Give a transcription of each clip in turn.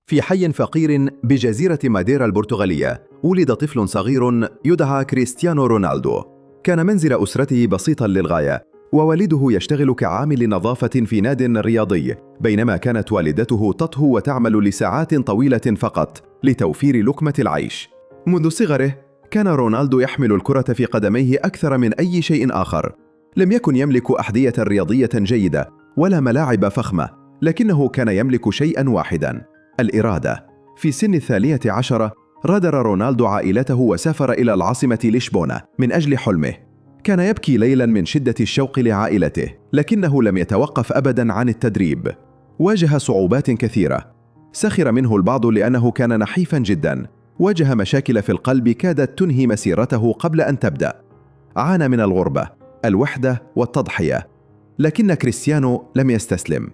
في حي فقير بجزيرة ماديرا البرتغالية، ولد طفل صغير يدعى كريستيانو رونالدو. كان منزل أسرته بسيطاً للغاية، ووالده يشتغل كعامل نظافة في ناد رياضي، بينما كانت والدته تطهو وتعمل لساعات طويلة فقط لتوفير لقمة العيش. منذ صغره كان رونالدو يحمل الكرة في قدميه أكثر من أي شيء آخر. لم يكن يملك أحذية رياضية جيدة ولا ملاعب فخمة، لكنه كان يملك شيئاً واحداً: الإرادة. في سن 13 غادر رونالدو عائلته وسافر إلى العاصمة لشبونة من أجل حلمه. كان يبكي ليلاً من شدة الشوق لعائلته، لكنه لم يتوقف أبداً عن التدريب. واجه صعوبات كثيرة، سخر منه البعض لأنه كان نحيفاً جداً، واجه مشاكل في القلب كادت تنهي مسيرته قبل أن تبدأ. عانى من الغربة، الوحدة والتضحية، لكن كريستيانو لم يستسلم.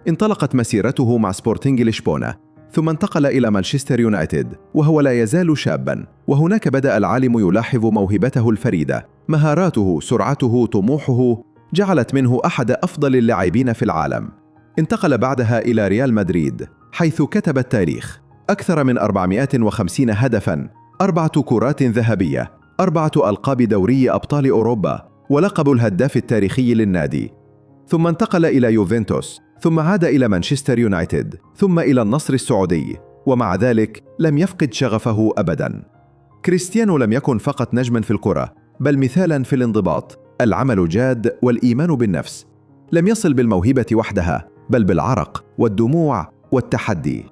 انطلقت مسيرته مع سبورتينغ لشبونة، ثم انتقل إلى مانشستر يونايتد وهو لا يزال شاباً، وهناك بدأ العالم يلاحظ موهبته الفريدة. مهاراته، سرعته، طموحه جعلت منه أحد أفضل اللاعبين في العالم. انتقل بعدها إلى ريال مدريد، حيث كتب التاريخ: أكثر من 450 هدفاً، 4 كرات ذهبية، 4 ألقاب دوري أبطال أوروبا، ولقب الهداف التاريخي للنادي. ثم انتقل إلى يوفنتوس، ثم عاد إلى مانشستر يونايتد، ثم إلى النصر السعودي، ومع ذلك لم يفقد شغفه أبداً. كريستيانو لم يكن فقط نجماً في الكرة، بل مثالاً في الانضباط، العمل الجاد والإيمان بالنفس. لم يصل بالموهبة وحدها، بل بالعرق والدموع والتحدي.